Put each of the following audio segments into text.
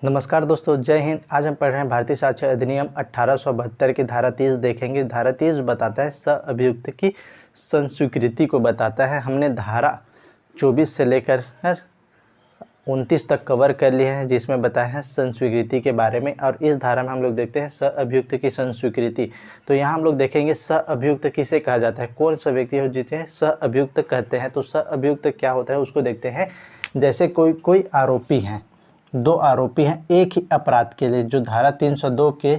नमस्कार दोस्तों, जय हिंद। आज हम पढ़ रहे हैं भारतीय साक्ष्य अधिनियम 1872 की धारा 30 देखेंगे। धारा 30 बताता है सअभियुक्त की संस्वीकृति को बताता है। हमने धारा 24 से लेकर 29 तक कवर कर लिए हैं, जिसमें बताया है संस्वीकृति के बारे में। और इस धारा में हम लोग देखते हैं सअभियुक्त की संस्वीकृति। तो यहाँ हम लोग देखेंगे सअभियुक्त किसे कहा जाता है, कौन सा व्यक्ति हो जिसे सअभियुक्त कहते हैं। तो सअभियुक्त क्या होता है उसको देखते हैं। जैसे कोई आरोपी हैं, दो आरोपी हैं एक ही अपराध के लिए, जो धारा 302 के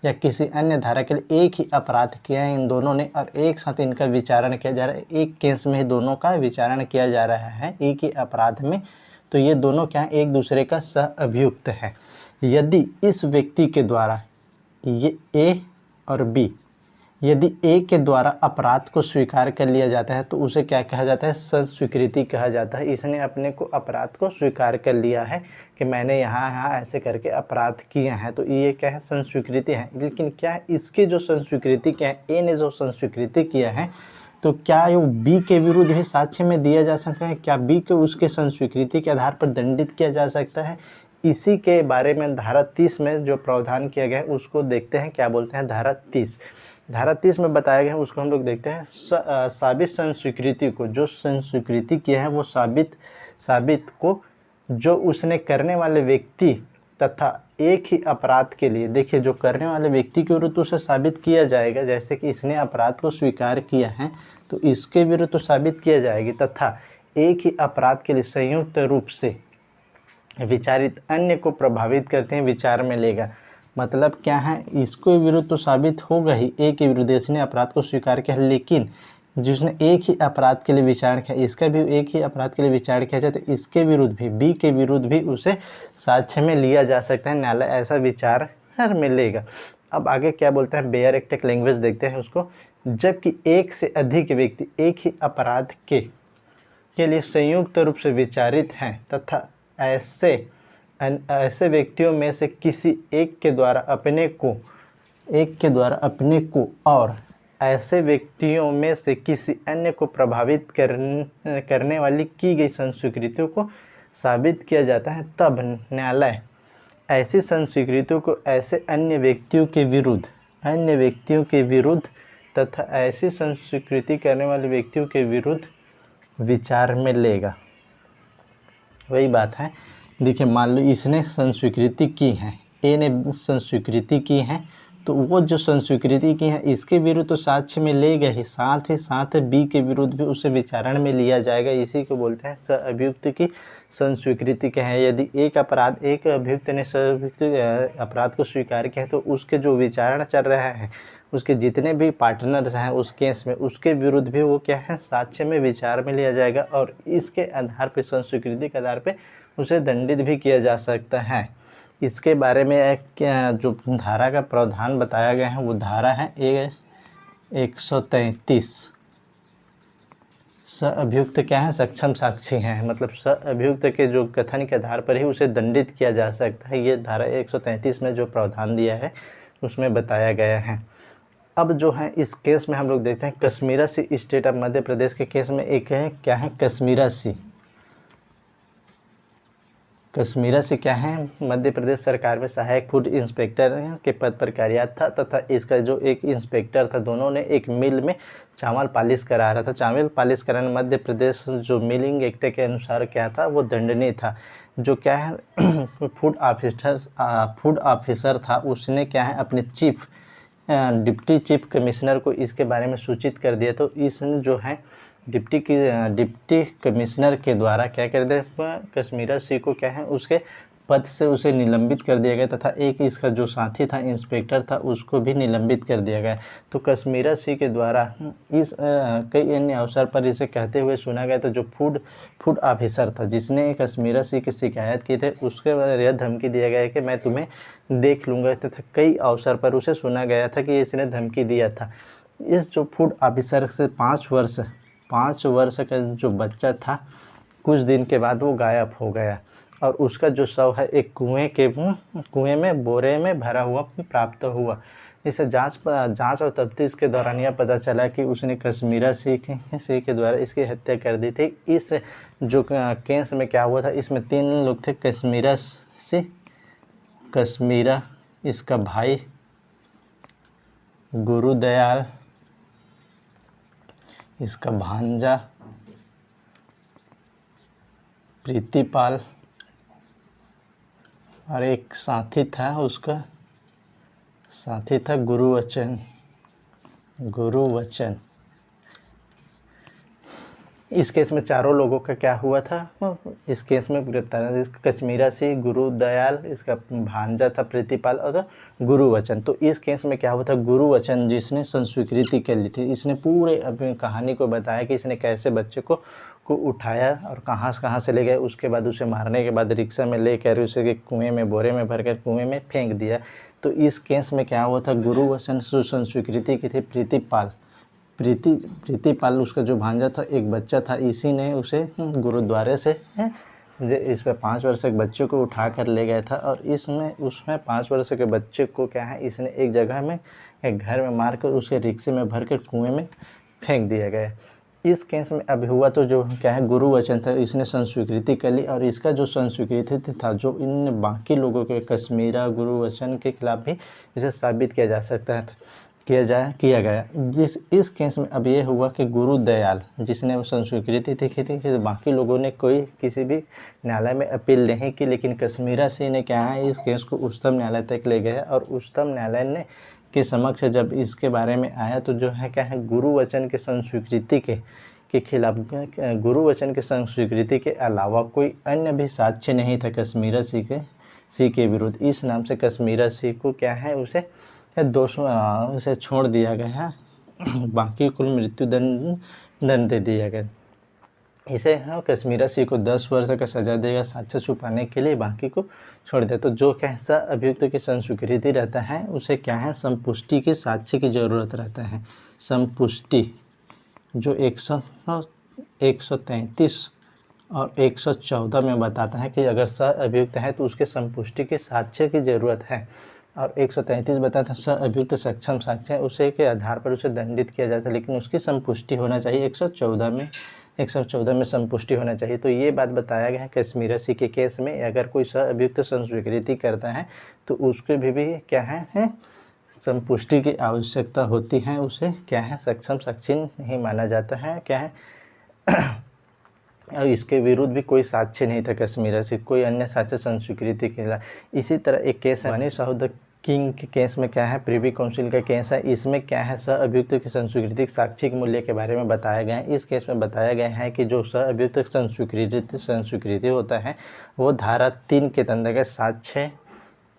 या किसी अन्य धारा के लिए एक ही अपराध किया है इन दोनों ने, और एक साथ इनका विचारण किया जा रहा है। एक केस में ही दोनों का विचारण किया जा रहा है एक ही अपराध में। तो ये दोनों क्या है, एक दूसरे का सअभियुक्त है। यदि इस व्यक्ति के द्वारा ये ए और बी, यदि ए के द्वारा अपराध को स्वीकार कर लिया जाता है तो उसे क्या कहा जाता है, संस्वीकृति कहा जाता है। इसने अपने को अपराध को स्वीकार कर लिया है कि मैंने यहाँ ऐसे करके अपराध किए हैं, तो ये क्या है, संस्वीकृति है। लेकिन क्या है, इसके जो संस्वीकृति क्या है, ए ने जो संस्वीकृति किया है, तो क्या वो बी के विरुद्ध भी साक्ष्य में दिया जा सकता है? क्या बी को उसके संस्वीकृति के आधार पर दंडित किया जा सकता है? इसी के बारे में धारा 30 में जो प्रावधान किया गया है उसको देखते हैं। क्या बोलते हैं धारा 30? धारा 30 में बताया गया है उसको हम लोग देखते हैं। साबित संस्वीकृति को, जो संस्वीकृति किया है वो साबित को जो उसने करने वाले व्यक्ति तथा एक ही अपराध के लिए, देखिए जो करने वाले व्यक्ति के विरुद्ध उसे साबित किया जाएगा। जैसे कि इसने अपराध को स्वीकार किया है तो इसके विरुद्ध तो साबित किया जाएगी, तथा एक ही अपराध के लिए संयुक्त रूप से विचारित अन्य को प्रभावित करते हैं विचार में लेगा। मतलब क्या है, इसको विरुद्ध तो साबित होगा ही, ए के विरुद्ध इसने अपराध को स्वीकार किया, लेकिन जिसने एक ही अपराध के लिए विचार किया, इसका भी एक ही अपराध के लिए विचार किया जाए तो इसके विरुद्ध भी, बी के विरुद्ध भी उसे साक्ष्य में लिया जा सकता है। न्यायालय ऐसा विचार में लेगा। अब आगे क्या बोलता है, बेयर एक्ट लैंग्वेज देखते हैं उसको। जबकि एक से अधिक व्यक्ति एक ही अपराध के लिए संयुक्त रूप से विचारित हैं तथा ऐसे व्यक्तियों में से किसी एक के द्वारा अपने को और ऐसे व्यक्तियों में से किसी अन्य को प्रभावित करने वाली की गई संस्वीकृतियों को साबित किया जाता है, तब न्यायालय ऐसी संस्वीकृतियों को ऐसे अन्य व्यक्तियों के विरुद्ध तथा ऐसी संस्वीकृति करने वाले व्यक्तियों के विरुद्ध विचार में लेगा। वही बात है। देखिए, मान लो इसने संस्वीकृति की है, ए ने संस्वीकृति की है, तो वो जो संस्वीकृति की है इसके विरुद्ध तो साक्ष्य में लेगा ही साथ बी के विरुद्ध भी उसे विचारण में लिया जाएगा। इसी को बोलते हैं सअभियुक्त की संस्वीकृति क्या है। यदि एक अभियुक्त ने अपराध को स्वीकार किया है तो उसके जो विचारण चल रहा है, उसके जितने भी पार्टनर्स हैं उस केस में, उसके विरुद्ध भी वो क्या है, साक्ष्य में विचार में लिया जाएगा। और इसके आधार पर, संस्वीकृति के आधार पर उसे दंडित भी किया जा सकता है। इसके बारे में एक जो धारा का प्रावधान बताया गया है वो धारा है 133। सअभियुक्त क्या है, सक्षम साक्षी हैं, मतलब सअभियुक्त के जो कथन के आधार पर ही उसे दंडित किया जा सकता है। ये धारा 133 में जो प्रावधान दिया है उसमें बताया गया है। अब जो है इस केस में हम लोग देखते हैं कश्मीरासी स्टेट ऑफ मध्य प्रदेश के केस में एक है, क्या है, कश्मीरासी क्या है, मध्य प्रदेश सरकार में सहायक फूड इंस्पेक्टर के पद पर कार्यरत था तथा इसका जो एक इंस्पेक्टर था, दोनों ने एक मिल में चावल पालिश करा रहा था। चावल पालिश कराना मध्य प्रदेश जो मिलिंग एक्ट के अनुसार क्या था, वो दंडनीय था। जो क्या है फूड ऑफिसर था, उसने क्या है अपने डिप्टी चीफ कमिश्नर को इसके बारे में सूचित कर दिया। तो इसने जो है डिप्टी कमिश्नर के द्वारा क्या कर दिया, कश्मीरासी को क्या है उसके पद से उसे निलंबित कर दिया गया तथा एक इसका जो साथी था, इंस्पेक्टर था, उसको भी निलंबित कर दिया गया। तो कश्मीरासी के द्वारा इस कई अन्य अवसर पर इसे कहते हुए सुना गया। तो जो फूड ऑफिसर था जिसने कश्मीरासी की शिकायत की थी, उसके बारे यह धमकी दिया गया कि मैं तुम्हें देख लूँगा तथा कई अवसर पर उसे सुना गया था कि इसने धमकी दिया था। इस जो फूड ऑफिसर से 5 वर्ष का जो बच्चा था, कुछ दिन के बाद वो गायब हो गया और उसका जो शव है एक कुएं में बोरे में भरा हुआ प्राप्त हुआ। इसे जांच और तफ्तीश के दौरान यह पता चला कि उसने कश्मीरासी के द्वारा इसकी हत्या कर दी थी। इस जो केस में क्या हुआ था, इसमें 3 लोग थे, कश्मीरासी कश्मीरा इसका भाई, गुरुदयाल इसका भांजा, प्रीतिपाल, और एक साथी था, उसका साथी था गुरुवचन। इस केस में चारों लोगों का क्या हुआ था, इस केस में गिरफ्तार, कश्मीरा सिंह, गुरुदयाल, इसका भांजा था प्रीतिपाल और गुरुवचन। तो इस केस में क्या हुआ था, गुरुवचन जिसने संस्वीकृति कर ली थी, इसने पूरे अपनी कहानी को बताया कि इसने कैसे बच्चे को उठाया और कहाँ से ले गए। उसके बाद उसे मारने के बाद रिक्शा में लेकर उसे कुएं में बोरे में भरकर कुएं में फेंक दिया। तो इस केस में क्या हुआ था, गुरुवचन संस्वीकृति की थी प्रीतिपाल उसका जो भांजा था, एक बच्चा था, इसी ने उसे गुरुद्वारे से इस पर 5 वर्ष के बच्चे को उठा कर ले गया था। और उसमें 5 वर्ष के बच्चे को क्या है, इसने एक जगह में एक घर में मार कर उसे रिक्शे में भर कर कुएँ में फेंक दिया गया। इस केस में अब हुआ तो जो क्या है, गुरुवचन था, इसने संस्वीकृति कर ली और इसका जो संस्वीकृति था, जो इन बाकी लोगों के कश्मीरा गुरुवचन के खिलाफ भी इसे साबित किया जा सकता था, किया गया। इस केस में अब ये हुआ कि गुरुदयाल जिसने वो संस्वीकृति देखी थी कि बाकी लोगों ने कोई किसी भी न्यायालय में अपील नहीं की, लेकिन कश्मीरा सिंह ने क्या है, इस केस को उच्चतम न्यायालय तक ले गया और उच्चतम न्यायालय ने के समक्ष जब इसके बारे में आया तो जो है क्या है, गुरुवचन के संस्वीकृति के खिलाफ, गुरुवचन के संस्वीकृति के अलावा कोई अन्य भी साक्ष्य नहीं था कश्मीरा सिंह के विरुद्ध। इस नाम से कश्मीरा सिंह को क्या है, उसे उसे छोड़ दिया गया है, बाकी कुल मृत्यु दंड दे दिया गया। इसे कश्मीरा सिंह को 10 वर्ष का सजा देगा साक्ष्य छुपाने के लिए, बाकी को छोड़ दिया। तो जो कैसा अभियुक्त की संस्वीकृति रहता है उसे क्या है, संपुष्टि के साक्ष्य की ज़रूरत रहता है। संपुष्टि जो 133 और 114 में बताता है कि अगर स अभियुक्त है तो उसके संपुष्टि के साक्ष्य की ज़रूरत है। और 133 बताता है स अभियुक्त सक्षम साक्ष्य है, उसे के आधार पर उसे दंडित किया जाता है, लेकिन उसकी संपुष्टि होना चाहिए। 114 में संपुष्टि होना चाहिए। तो ये बात बताया गया है कश्मीरा सिंह के केस में, अगर कोई स अभियुक्त संस्वीकृति करता है तो उसके भी क्या है संपुष्टि की आवश्यकता होती है, उसे क्या है सक्षम साक्षी नहीं माना जाता है, क्या है और इसके विरुद्ध भी कोई साक्ष्य नहीं था कश्मीरा सिंह, कोई अन्य साक्ष्य संस्वीकृति के खिलाफ। इसी तरह एक केस है मनी साहू द किंग के केस में क्या है, प्रिवी काउंसिल का केस है, इसमें क्या है स अभियुक्त की संस्वीकृति साक्षी के मूल्य के बारे में बताया गया है। इस केस में बताया गया है कि जो स अभियुक्त संस्वीकृति होता है वो धारा 3 के अंतर्गत साक्ष्य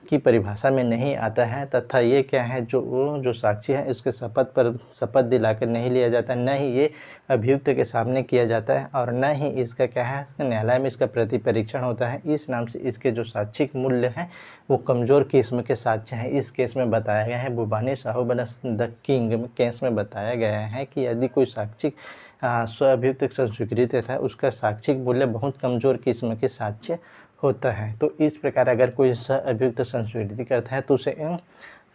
की परिभाषा में नहीं आता है, तथा ये क्या है जो साक्षी है इसके शपथ दिलाकर नहीं लिया जाता, न ही ये अभियुक्त के सामने किया जाता है और न ही इसका क्या है न्यायालय में इसका प्रतिपरीक्षण होता है। इस नाम से इसके जो साक्षिक मूल्य हैं वो कमज़ोर किस्म के साक्ष्य हैं। इस केस में बताया गया है भुबानी साहू द किंग केस में बताया गया है कि यदि कोई साक्षी स्व अभियुक्त संस्वीकृत है उसका साक्षिक मूल्य बहुत कमज़ोर किस्म के साक्ष्य होता है। तो इस प्रकार अगर कोई अभियुक्त संस्वीकृति करता है तो उसे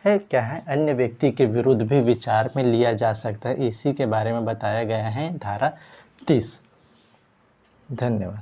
क्या है अन्य व्यक्ति के विरुद्ध भी विचार में लिया जा सकता है। इसी के बारे में बताया गया है धारा 30। धन्यवाद।